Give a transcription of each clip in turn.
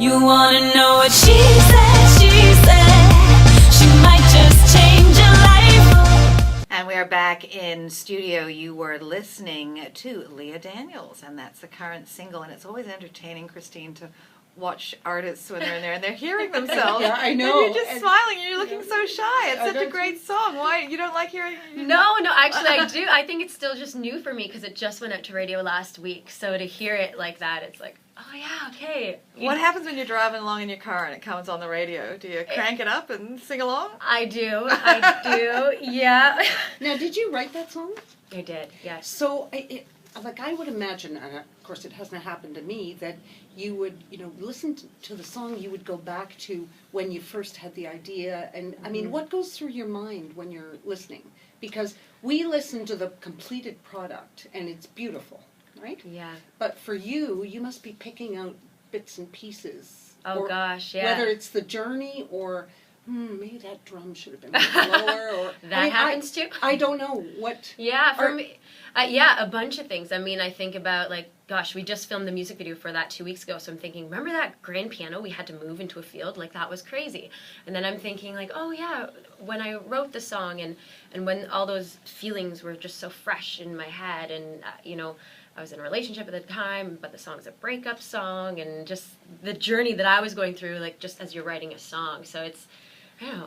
You wanna know what she said, she might just change your life. And we are back in studio. You were listening to Leah Daniels, and that's the current single. And it's always entertaining, Christine, to watch artists when they're in there and they're hearing themselves. Yeah, I know. And you're just smiling. You're looking so shy. It's such a great song. Why you don't like hearing? No, actually I do. I think it's still just new for me because it just went out to radio last week. So to hear it like that, it's like, oh yeah, okay. What happens when you're driving along in your car and it comes on the radio? Do you crank it up and sing along? I do, yeah. Now, did you write that song? I did, yes. So, I would imagine, and of course it hasn't happened to me, that you would, listen to the song, you would go back to when you first had the idea, and I mean, what goes through your mind when you're listening? Because we listen to the completed product, and it's beautiful, right? Yeah. But for you, you must be picking out bits and pieces. Oh gosh, yeah. Whether it's the journey or, maybe that drum should have been lower, or that happens too. I don't know what. Yeah, for me, a bunch of things. I mean, I think about gosh, we just filmed the music video for that 2 weeks ago, so I'm thinking, remember that grand piano we had to move into a field? Like, that was crazy. And then I'm thinking, oh yeah, when I wrote the song and when all those feelings were just so fresh in my head, and I was in a relationship at the time, but the song's a breakup song, and just the journey that I was going through, just as you're writing a song. So it's,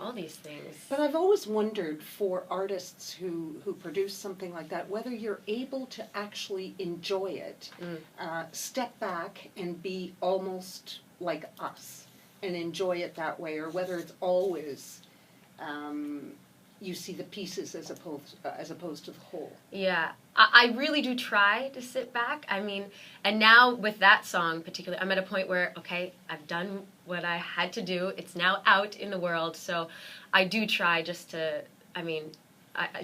all these things. But I've always wondered, for artists who produce something like that, whether you're able to actually enjoy it, step back and be almost like us and enjoy it that way, or whether it's always you see the pieces as opposed to the whole. Yeah, I really do try to sit back. I mean, and now with that song particularly, I'm at a point where, okay, I've done what I had to do. It's now out in the world, so I do try just to,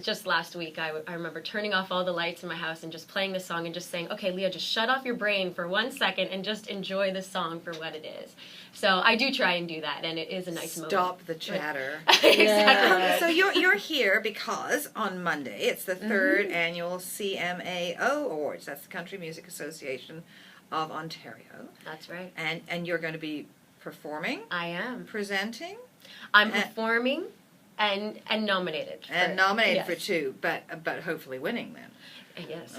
just last week, I remember turning off all the lights in my house and just playing the song and just saying, okay, Leah, just shut off your brain for 1 second and just enjoy the song for what it is. So I do try and do that, and it is a nice moment. Stop the chatter. Exactly. So you're here because on Monday it's the third annual CMAO Awards. That's the Country Music Association of Ontario. That's right. And you're going to be performing. I am. Presenting. I'm performing. And nominated. For two, but hopefully winning then. Yes.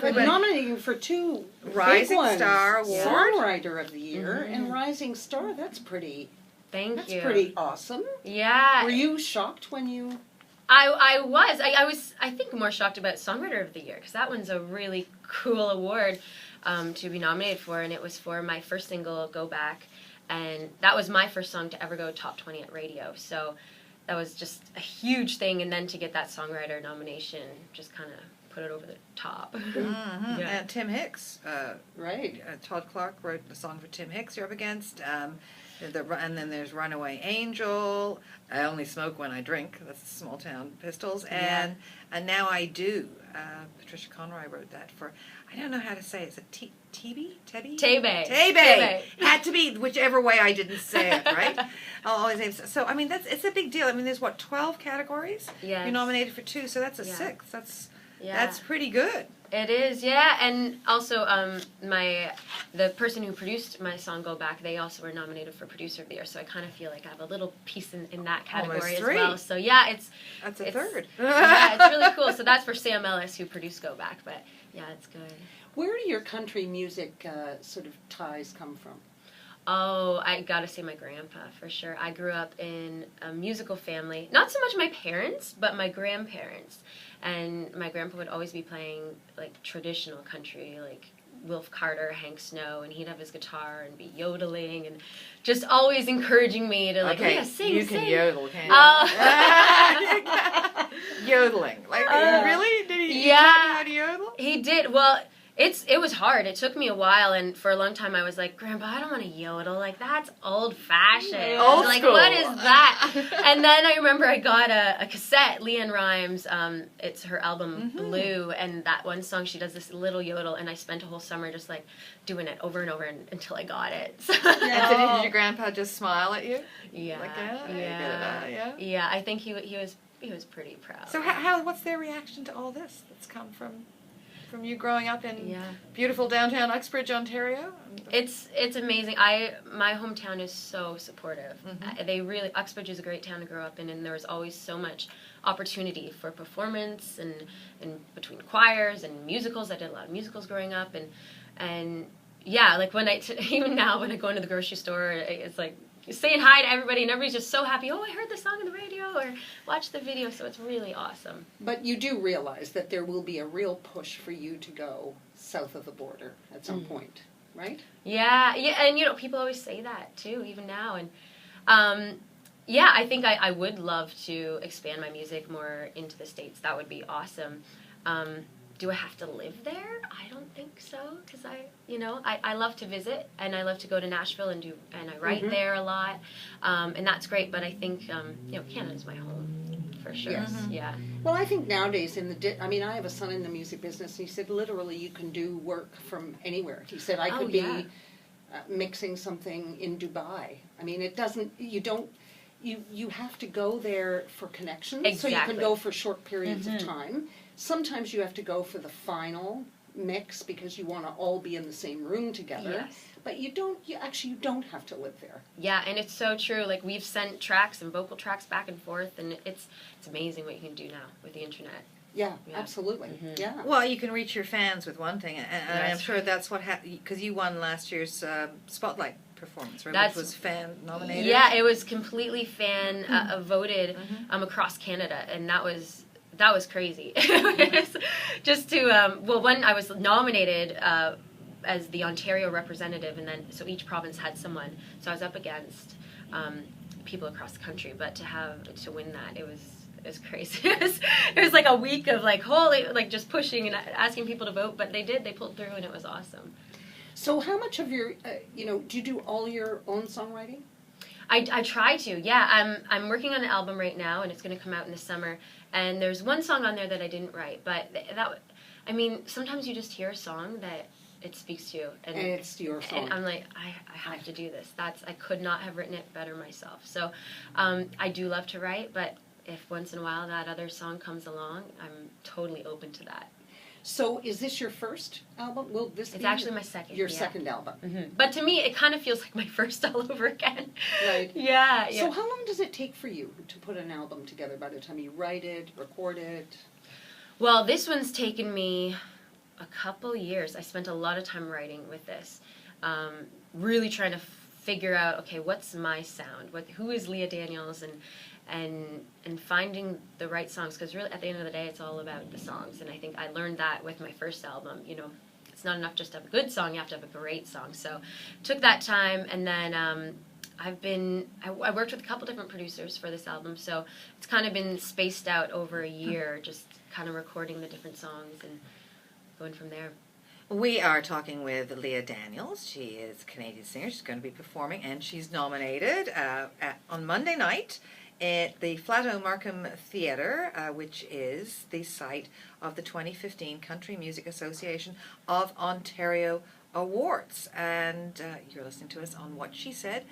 But nominating for two Rising big ones. Star Award, Songwriter of the Year, and Rising Star. That's pretty. Thank you. That's pretty awesome. Yeah. Were you shocked when you? I was. I was. I think more shocked about Songwriter of the Year, because that one's a really cool award to be nominated for, and it was for my first single, Go Back, and that was my first song to ever go top 20 at radio. So that was just a huge thing, and then to get that songwriter nomination just kind of put it over the top. Mm-hmm. Yeah. And Tim Hicks, Right. Todd Clark wrote the song for Tim Hicks you're up against. And then there's Runaway Angel, I Only Smoke When I Drink, that's the Small Town Pistols, and Now I Do. Patricia Conroy wrote that for, I don't know how to say it. Is it Tebe? Tebe. Had to be whichever way I didn't say it, right? I'll always say so. I mean, it's a big deal. I mean, there's 12 categories? Yes. You're nominated for 2, so that's a 6. That's pretty good. It is, yeah. And also, the person who produced my song Go Back, they also were nominated for Producer of the Year. So I kind of feel like I have a little piece in that category as well. So yeah, that's a third. Yeah, it's really cool. So that's for Sam Ellis, who produced Go Back. But yeah, it's good. Where do your country music sort of ties come from? Oh, I gotta say my grandpa, for sure. I grew up in a musical family. Not so much my parents, but my grandparents. And my grandpa would always be playing, traditional country, Wilf Carter, Hank Snow, and he'd have his guitar and be yodeling and just always encouraging me to, Leah, sing, you sing. can yodel, can't you? Oh. Yodeling. Really? Did he teach you how to yodel? He did. Well, it was hard. It took me a while, and for a long time I was like, Grandpa, I don't want to yodel. That's old-fashioned. Old school. What is that? And then I remember I got a cassette, Leanne Rimes, it's her album Blue, and that one song, she does this little yodel, and I spent a whole summer just doing it over and over until I got it. And so did your grandpa just smile at you? Yeah. Yeah. Yeah, I think he was pretty proud. So what's their reaction to all this that's come from from you growing up in Yeah. beautiful downtown Uxbridge, Ontario? It's amazing. My hometown is so supportive. They really Uxbridge is a great town to grow up in, and there was always so much opportunity for performance and between choirs and musicals. I did a lot of musicals growing up, and yeah, like when even now when I go into the grocery store, it's like saying hi to everybody, and everybody's just so happy. Oh, I heard the song on the radio or watched the video, so it's really awesome. But you do realize that there will be a real push for you to go south of the border at some point, right? Yeah, and people always say that too, even now, and yeah, I think I would love to expand my music more into the States. That would be awesome. Do I have to live there? I don't think so, because I love to visit, and I love to go to Nashville and I write there a lot, and that's great. But I think Canada's my home for sure. Yes. Yeah. Well, I think nowadays I have a son in the music business, and he said literally you can do work from anywhere. He said I could be mixing something in Dubai. I mean, it doesn't. You have to go there for connections, Exactly. so you can go for short periods of time. Sometimes you have to go for the final mix because you want to all be in the same room together. Yes. But you don't have to live there. Yeah, and it's so true. Like, we've sent tracks and vocal tracks back and forth, and it's amazing what you can do now with the internet. Yeah, absolutely. Yeah. Well, you can reach your fans with one thing, and I'm That's sure that's what happened, because you won last year's Spotlight performance, right? That's- Which was fan nominated. Yeah, it was completely fan voted across Canada, and that was crazy. It was just to when I was nominated as the Ontario representative, and then so each province had someone, so I was up against people across the country, but to win that, it was crazy. It was like a week of just pushing and asking people to vote, but they pulled through, and it was awesome. So how much of your, do you do all your own songwriting? I try to, yeah. I'm working on an album right now, and it's going to come out in the summer. And there's one song on there that I didn't write, but sometimes you just hear a song that it speaks to you, and it's your song. And I'm like, I have to do this. I could not have written it better myself. So I do love to write, but if once in a while that other song comes along, I'm totally open to that. So is this your first album? Will this It's be actually my second. your yeah. second album? Mm-hmm. But to me, it kind of feels like my first all over again. Right. Yeah. So how long does it take for you to put an album together by the time you write it, record it? Well, this one's taken me a couple years. I spent a lot of time writing with this, really trying to figure out, okay, what's my sound? Who is Leah Daniels? And finding the right songs, because really at the end of the day it's all about the songs, and I think I learned that with my first album. It's not enough just to have a good song, you have to have a great song. So took that time, and then I worked with a couple different producers for this album, so it's kind of been spaced out over a year, just kind of recording the different songs and going from there. We are talking with Leah Daniels. She is a Canadian singer. She's going to be performing, and she's nominated on Monday night at the Flato Markham Theatre, which is the site of the 2015 Country Music Association of Ontario Awards. And you're listening to us on What She Said,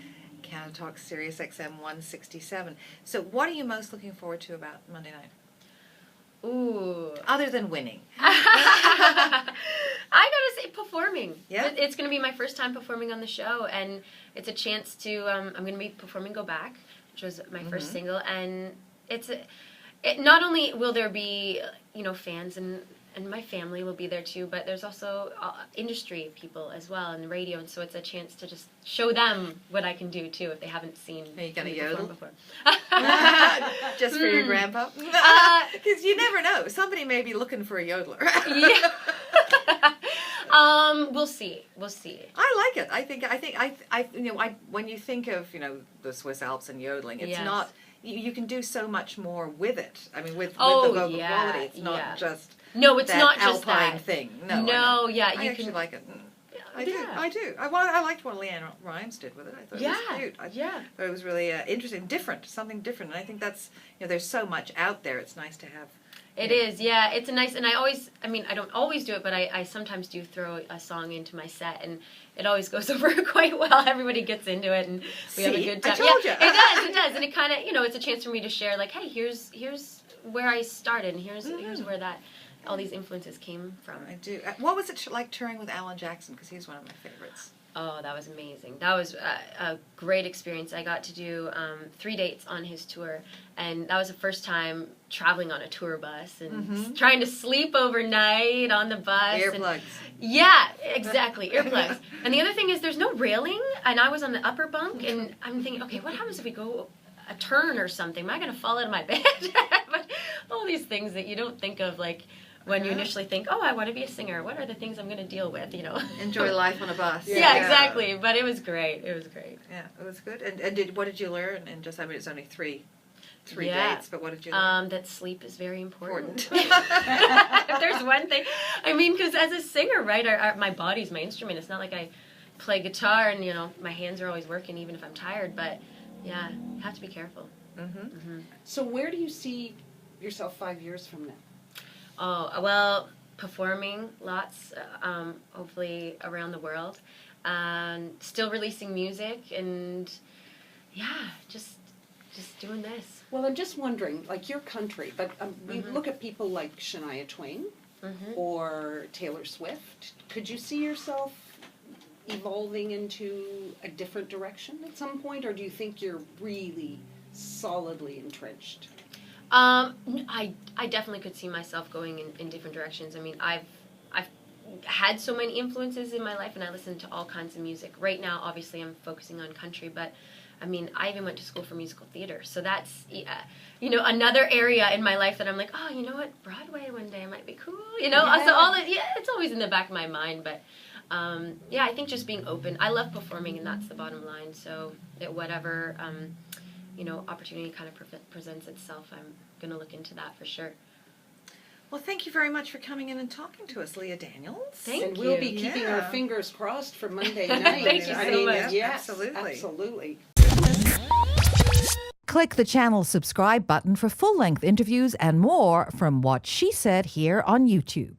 Canada Talk Sirius XM 167. So what are you most looking forward to about Monday night? Ooh. Other than winning. I gotta say, performing. Yeah? It's gonna be my first time performing on the show, and it's a chance to, I'm gonna be performing Go Back, which was my first single, and not only will there be, fans and my family will be there too, but there's also industry people as well, and radio, and so it's a chance to just show them what I can do too if they haven't seen Are you gonna me yodel? perform before. Just for your grandpa? Because you never know. Somebody may be looking for a yodeler. Yeah. We'll see. I like it. I think when you think of the Swiss Alps and yodeling, it's Yes. not. You can do so much more with it. I mean, with the Oh, vocal yeah, quality, it's not yeah. just No, it's that not just alpine that. thing. No, No, yeah, I you actually can like it. I Yeah. do. I liked what Leanne Rimes did with it. I thought it was cute. I thought it was really interesting, something different. And I think that's there's so much out there. It's nice to have. It is, yeah. It's a nice, and I don't always do it, but I sometimes do throw a song into my set, and it always goes over quite well. Everybody gets into it, and we have a good time. I told you. It does, and it kind of, it's a chance for me to share, like, hey, here's where I started, and here's where that all these influences came from. I do. What was it like touring with Alan Jackson? Because he's one of my favorites. Oh, that was amazing. That was a great experience. I got to do 3 dates on his tour, and that was the first time traveling on a tour bus and trying to sleep overnight on the bus. Earplugs. Yeah, exactly, earplugs. And the other thing is there's no railing, and I was on the upper bunk, and I'm thinking, okay, what happens if we go a turn or something? Am I going to fall out of my bed? But all these things that you don't think of, like, when you initially think, oh, I want to be a singer, what are the things I'm going to deal with, you know? Enjoy life on a bus. Yeah, exactly. But it was great. It was great. Yeah, it was good. And what did you learn? And just, I mean, it's only three dates, but what did you learn? That sleep is very important. If there's one thing, I mean, because as a singer, right, my body's my instrument. It's not like I play guitar and, you know, my hands are always working even if I'm tired. But, yeah, you have to be careful. So where do you see yourself 5 years from now? Oh, well, performing lots, hopefully around the world, and still releasing music, and yeah, just doing this. Well, I'm just wondering, like your country, but we look at people like Shania Twain or Taylor Swift. Could you see yourself evolving into a different direction at some point, or do you think you're really solidly entrenched? I definitely could see myself going in different directions. I mean, I've had so many influences in my life, and I listen to all kinds of music. Right now, obviously, I'm focusing on country, but I mean, I even went to school for musical theater, so that's you know, another area in my life that I'm like, oh, you know what, Broadway one day might be cool, you know. So it's always in the back of my mind, but yeah, I think just being open. I love performing, and that's the bottom line. So whatever. You know, opportunity kind of presents itself, I'm going to look into that for sure. Well, thank you very much for coming in and talking to us, Leah Daniels. Thank and you. we'll be keeping our fingers crossed for Monday night. Thank you so much. Yes, Absolutely. absolutely. Click the channel subscribe button for full-length interviews and more from What She Said here on YouTube.